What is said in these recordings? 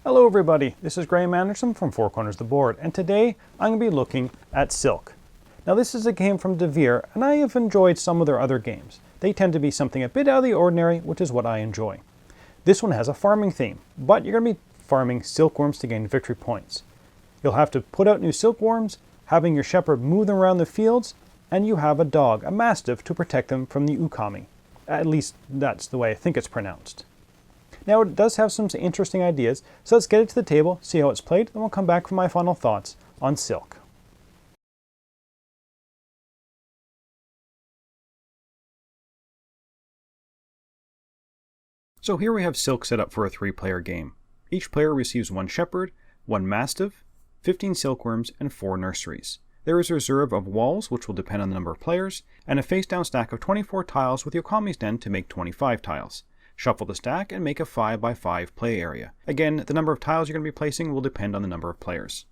Hello everybody, this is Graeme Anderson from Four Corners of the Board, and today I'm going to be looking at Silk. Now this is a game from De Vere, and I have enjoyed some of their other games. They tend to be something a bit out of the ordinary, which is what I enjoy. This one has a farming theme, but you're going to be farming silkworms to gain victory points. You'll have to put out new silkworms, having your shepherd move them around the fields, and you have a dog, a mastiff, to protect them from the ukami. At least that's the way I think it's pronounced. Now it does have some interesting ideas, so let's get it to the table, see how it's played, then we'll come back for my final thoughts on Silk. So here we have Silk set up for a 3-player game. Each player receives 1 shepherd, 1 mastiff, 15 silkworms, and 4 nurseries. There is a reserve of walls, which will depend on the number of players, and a face-down stack of 24 tiles with the Okami's Den to make 25 tiles. Shuffle the stack and make a 5x5 play area. Again, the number of tiles you're going to be placing will depend on the number of players.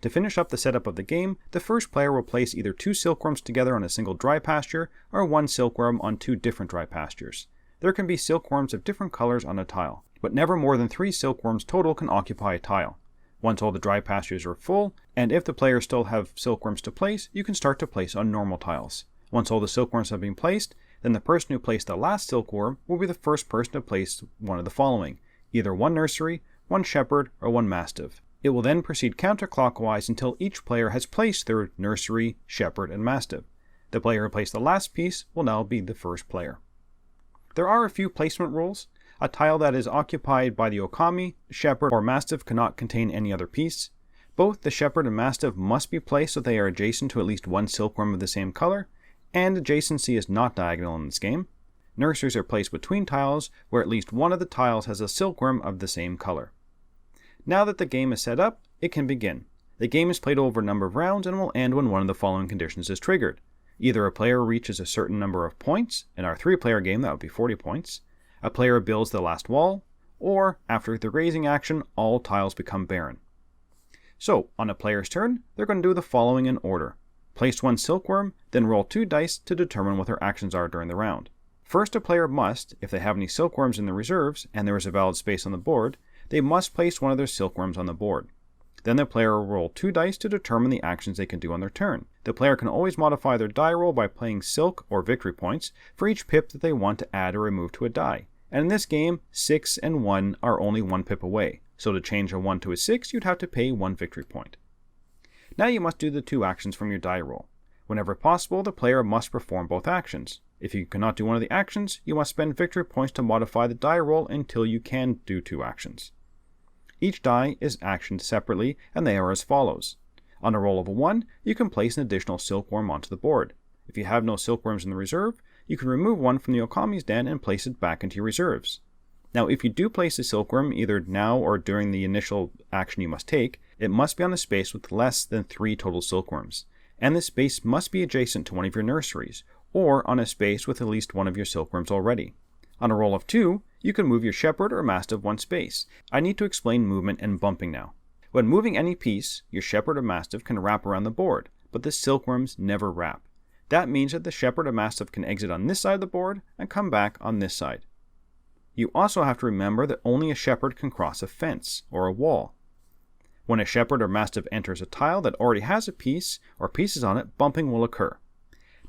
To finish up the setup of the game, the first player will place either 2 silkworms together on a single dry pasture, or 1 silkworm on 2 different dry pastures. There can be silkworms of different colors on a tile, but never more than 3 silkworms total can occupy a tile. Once all the dry pastures are full, and if the players still have silkworms to place, you can start to place on normal tiles. Once all the silkworms have been placed, then the person who placed the last silkworm will be the first person to place one of the following, either 1 nursery, 1 shepherd, or 1 mastiff. It will then proceed counterclockwise until each player has placed their nursery, shepherd, and mastiff. The player who placed the last piece will now be the first player. There are a few placement rules. A tile that is occupied by the Okami, shepherd, or mastiff cannot contain any other piece. Both the shepherd and mastiff must be placed so they are adjacent to at least 1 silkworm of the same color, and adjacency is not diagonal in this game. Nurseries are placed between tiles where at least one of the tiles has a silkworm of the same color. Now that the game is set up, it can begin. The game is played over a number of rounds and will end when one of the following conditions is triggered. Either a player reaches a certain number of points, in our 3-player game that would be 40 points, a player builds the last wall, or after the grazing action, all tiles become barren. So, on a player's turn, they're going to do the following in order. Place 1 silkworm, then roll 2 dice to determine what their actions are during the round. First, a player must, if they have any silkworms in the reserves and there is a valid space on the board, they must place one of their silkworms on the board. Then the player will roll 2 dice to determine the actions they can do on their turn. The player can always modify their die roll by playing silk or victory points for each pip that they want to add or remove to a die. And in this game, 6 and 1 are only 1 pip away, so to change a 1 to a 6, you'd have to pay 1 victory point. Now you must do the 2 actions from your die roll. Whenever possible, the player must perform both actions. If you cannot do one of the actions, you must spend victory points to modify the die roll until you can do 2 actions. Each die is actioned separately, and they are as follows. On a roll of a 1, you can place an additional silkworm onto the board. If you have no silkworms in the reserve, you can remove one from the Okami's Den and place it back into your reserves. Now, if you do place a silkworm, either now or during the initial action you must take, it must be on a space with less than 3 total silkworms, and the space must be adjacent to one of your nurseries, or on a space with at least one of your silkworms already. On a roll of 2, you can move your shepherd or mastiff 1 space. I need to explain movement and bumping now. When moving any piece, your shepherd or mastiff can wrap around the board, but the silkworms never wrap. That means that the shepherd or mastiff can exit on this side of the board and come back on this side. You also have to remember that only a shepherd can cross a fence or a wall. When a shepherd or mastiff enters a tile that already has a piece or pieces on it, bumping will occur.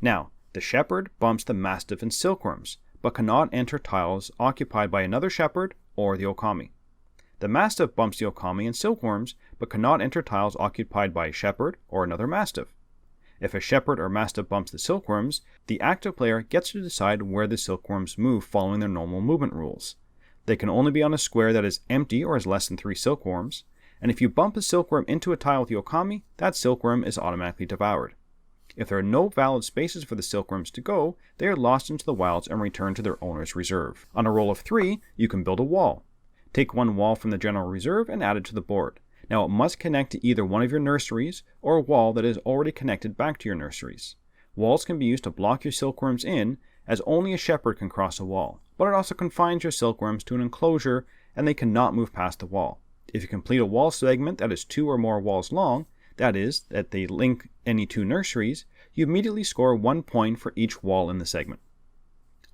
Now, the shepherd bumps the mastiff and silkworms, but cannot enter tiles occupied by another shepherd or the Okami. The mastiff bumps the Okami and silkworms, but cannot enter tiles occupied by a shepherd or another mastiff. If a shepherd or mastiff bumps the silkworms, the active player gets to decide where the silkworms move following their normal movement rules. They can only be on a square that is empty or has less than 3 silkworms, and if you bump a silkworm into a tile with the Okami, that silkworm is automatically devoured. If there are no valid spaces for the silkworms to go, they are lost into the wilds and returned to their owner's reserve. On a roll of 3, you can build a wall. Take 1 wall from the general reserve and add it to the board. Now it must connect to either one of your nurseries or a wall that is already connected back to your nurseries. Walls can be used to block your silkworms in, as only a shepherd can cross a wall, but it also confines your silkworms to an enclosure and they cannot move past the wall. If you complete a wall segment that is 2 or more walls long, that is, that they link any two nurseries, you immediately score 1 point for each wall in the segment.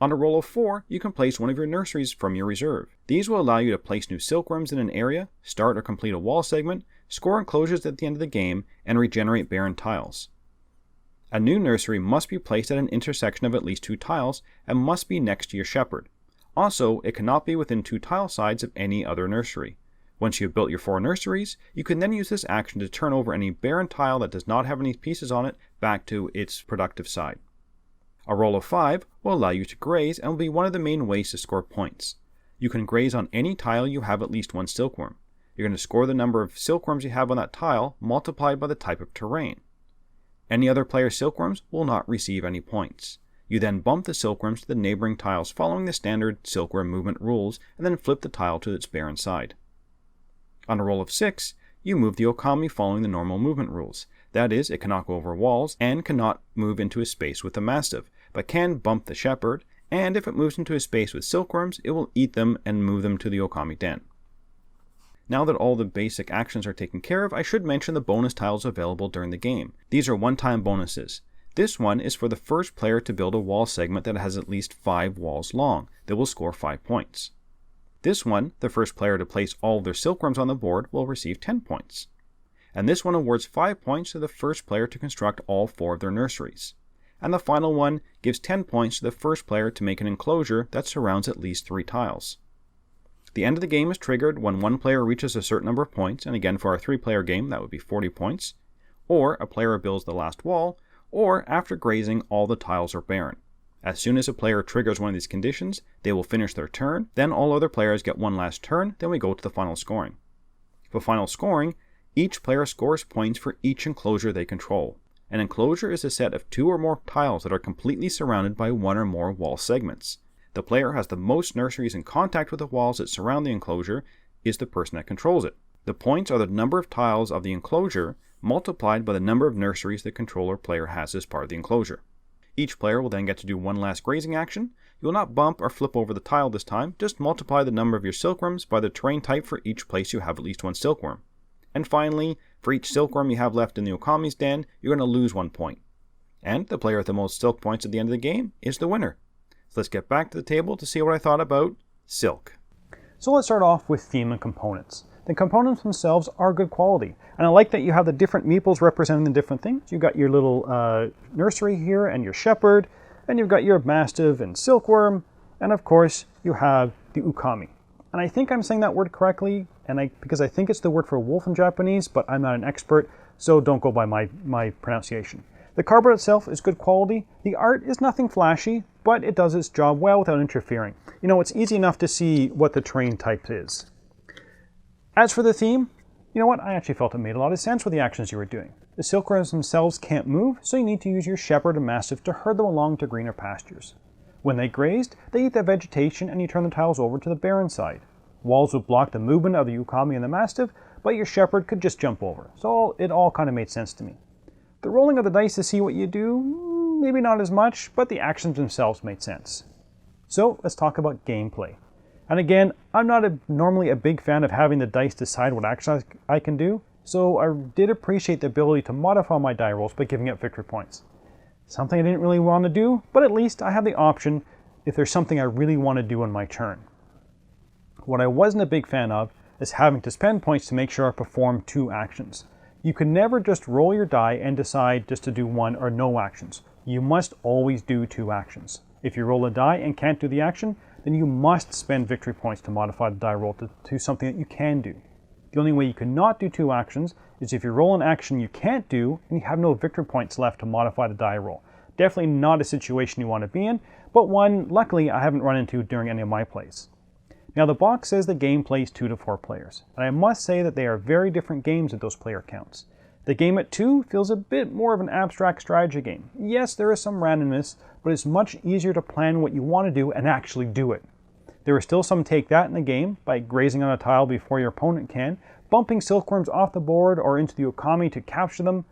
On a roll of 4, you can place one of your nurseries from your reserve. These will allow you to place new silkworms in an area, start or complete a wall segment, score enclosures at the end of the game, and regenerate barren tiles. A new nursery must be placed at an intersection of at least 2 tiles and must be next to your shepherd. Also, it cannot be within 2 tile sides of any other nursery. Once you have built your 4 nurseries, you can then use this action to turn over any barren tile that does not have any pieces on it back to its productive side. A roll of 5 will allow you to graze and will be one of the main ways to score points. You can graze on any tile you have at least 1 silkworm. You're going to score the number of silkworms you have on that tile multiplied by the type of terrain. Any other player's silkworms will not receive any points. You then bump the silkworms to the neighboring tiles following the standard silkworm movement rules and then flip the tile to its barren side. On a roll of 6, you move the Okami following the normal movement rules. That is, it cannot go over walls and cannot move into a space with the Mastiff, but can bump the Shepherd, and if it moves into a space with silkworms, it will eat them and move them to the Okami den. Now that all the basic actions are taken care of, I should mention the bonus tiles available during the game. These are one-time bonuses. This one is for the first player to build a wall segment that has at least 5 walls long. They will score 5 points. This one, the first player to place all of their silkworms on the board, will receive 10 points. And this one awards 5 points to the first player to construct all 4 of their nurseries. And the final one gives 10 points to the first player to make an enclosure that surrounds at least 3 tiles. The end of the game is triggered when one player reaches a certain number of points, and again for our 3-player game that would be 40 points, or a player builds the last wall, or after grazing all the tiles are barren. As soon as a player triggers one of these conditions, they will finish their turn, then all other players get one last turn, then we go to the final scoring. For final scoring, each player scores points for each enclosure they control. An enclosure is a set of 2 or more tiles that are completely surrounded by 1 or more wall segments. The player has the most nurseries in contact with the walls that surround the enclosure is the person that controls it. The points are the number of tiles of the enclosure multiplied by the number of nurseries the controller player has as part of the enclosure. Each player will then get to do one last grazing action. You will not bump or flip over the tile this time, just multiply the number of your silkworms by the terrain type for each place you have at least 1 silkworm. And finally, for each silkworm you have left in the Okami's den, you're going to lose 1 point. And the player with the most silk points at the end of the game is the winner. So let's get back to the table to see what I thought about silk. So let's start off with theme and components. The components themselves are good quality. And I like that you have the different meeples representing the different things. You've got your little nursery here and your shepherd, and you've got your mastiff and silkworm, and of course you have the Okami. And I think I'm saying that word correctly, because I think it's the word for wolf in Japanese, but I'm not an expert, so don't go by my pronunciation. The cardboard itself is good quality. The art is nothing flashy, but it does its job well without interfering. You know, it's easy enough to see what the terrain type is. As for the theme, you know what? I actually felt it made a lot of sense with the actions you were doing. The silkworms themselves can't move, so you need to use your shepherd and mastiff to herd them along to greener pastures. When they grazed, they eat the vegetation and you turn the tiles over to the barren side. Walls would block the movement of the Okami and the mastiff, but your shepherd could just jump over. So it all kind of made sense to me. The rolling of the dice to see what you do, maybe not as much, but the actions themselves made sense. So let's talk about gameplay. And again, I'm not normally a big fan of having the dice decide what actions I can do, so I did appreciate the ability to modify my die rolls by giving up victory points. Something I didn't really want to do, but at least I have the option if there's something I really want to do on my turn. What I wasn't a big fan of is having to spend points to make sure I perform 2 actions. You can never just roll your die and decide just to do 1 or no actions. You must always do 2 actions. If you roll a die and can't do the action, then you must spend victory points to modify the die roll to something that you can do. The only way you cannot do 2 actions is if you roll an action you can't do and you have no victory points left to modify the die roll. Definitely not a situation you want to be in, but one luckily I haven't run into during any of my plays. Now the box says the game plays 2 to 4 players, and I must say that they are very different games at those player counts. The game at 2 feels a bit more of an abstract strategy game. Yes, there is some randomness, but it's much easier to plan what you want to do and actually do it. There is still some take that in the game by grazing on a tile before your opponent can, bumping silkworms off the board or into the Okami to capture them,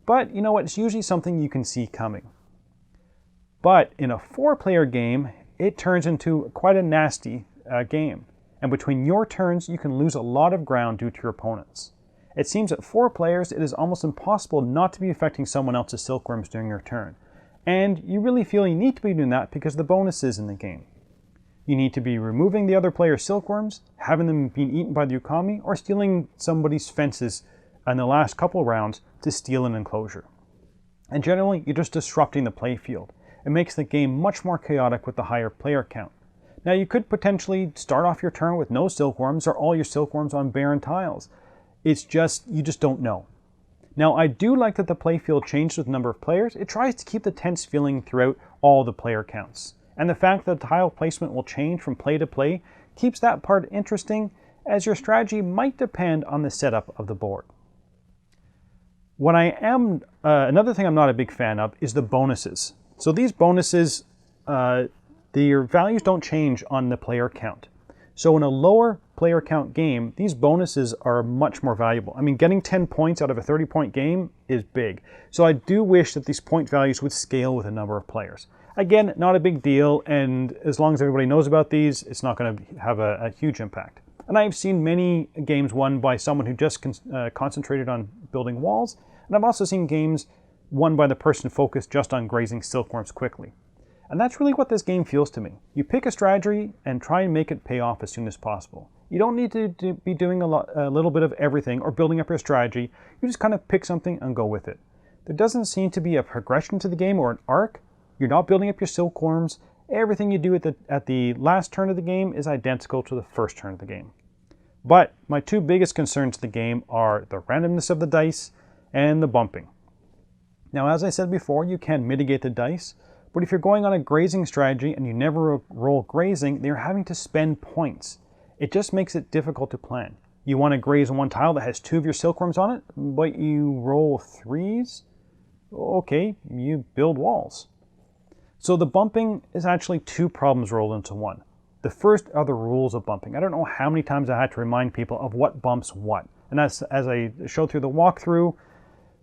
but you know what, it's usually something you can see coming. But in a 4-player game, it turns into quite a nasty game, and between your turns you can lose a lot of ground due to your opponents. It seems at 4 players it is almost impossible not to be affecting someone else's silkworms during your turn. And you really feel you need to be doing that because of the bonuses in the game. You need to be removing the other player's silkworms, having them being eaten by the Ukami, or stealing somebody's fences in the last couple rounds to steal an enclosure. And generally, you're just disrupting the playfield. It makes the game much more chaotic with the higher player count. Now you could potentially start off your turn with no silkworms or all your silkworms on barren tiles. It's just, you just don't know. Now I do like that the playfield changed with the number of players. It tries to keep the tense feeling throughout all the player counts. And the fact that tile placement will change from play to play keeps that part interesting, as your strategy might depend on the setup of the board. Another thing I'm not a big fan of is the bonuses. So these bonuses, their values don't change on the player count. So in a lower player count game, these bonuses are much more valuable. I mean, getting 10 points out of a 30-point game is big. So I do wish that these point values would scale with a number of players. Again, not a big deal, and as long as everybody knows about these, it's not going to have a huge impact. And I've seen many games won by someone who just concentrated on building walls, and I've also seen games won by the person focused just on grazing silkworms quickly. And that's really what this game feels to me. You pick a strategy and try and make it pay off as soon as possible. You don't need to be doing a little bit of everything or building up your strategy. You just kind of pick something and go with it. There doesn't seem to be a progression to the game or an arc. You're not building up your silkworms. Everything you do at the last turn of the game is identical to the first turn of the game. But my 2 biggest concerns to the game are the randomness of the dice and the bumping. Now, as I said before, you can mitigate the dice, but if you're going on a grazing strategy and you never roll grazing, then you're having to spend points. It just makes it difficult to plan. You want to graze on one tile that has 2 of your silkworms on it, but you roll 3s? Okay, you build walls. So the bumping is actually 2 problems rolled into one. The first are the rules of bumping. I don't know how many times I had to remind people of what bumps what. And as I showed through the walkthrough,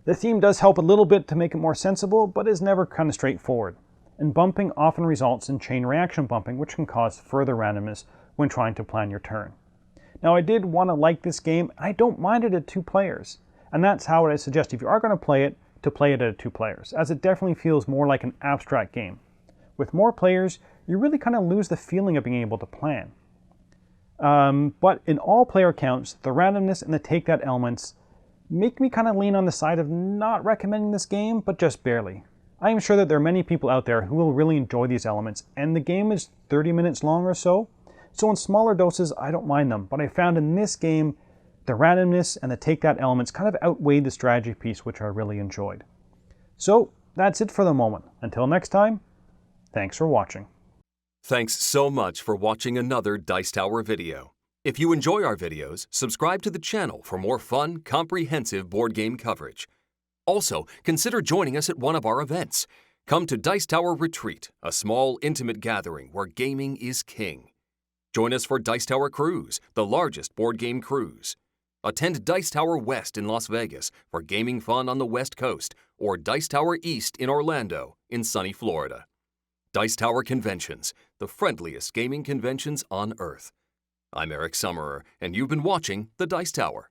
the theme does help a little bit to make it more sensible, but is never kind of straightforward. And bumping often results in chain reaction bumping, which can cause further randomness when trying to plan your turn. Now I did want to like this game. I don't mind it at 2 players. And that's how I suggest if you are going to play it at 2 players, as it definitely feels more like an abstract game. With more players, you really kind of lose the feeling of being able to plan. But in all player counts, the randomness and the take that elements make me kind of lean on the side of not recommending this game, but just barely. I am sure that there are many people out there who will really enjoy these elements, and the game is 30 minutes long or so. So in smaller doses, I don't mind them, but I found in this game, the randomness and the take that elements kind of outweighed the strategy piece, which I really enjoyed. So that's it for the moment. Until next time, thanks for watching. Thanks so much for watching another Dice Tower video. If you enjoy our videos, subscribe to the channel for more fun, comprehensive board game coverage. Also, consider joining us at one of our events. Come to Dice Tower Retreat, a small, intimate gathering where gaming is king. Join us for Dice Tower Cruise, the largest board game cruise. Attend Dice Tower West in Las Vegas for gaming fun on the West Coast, or Dice Tower East in Orlando, in sunny Florida. Dice Tower Conventions, the friendliest gaming conventions on Earth. I'm Eric Summerer, and you've been watching The Dice Tower.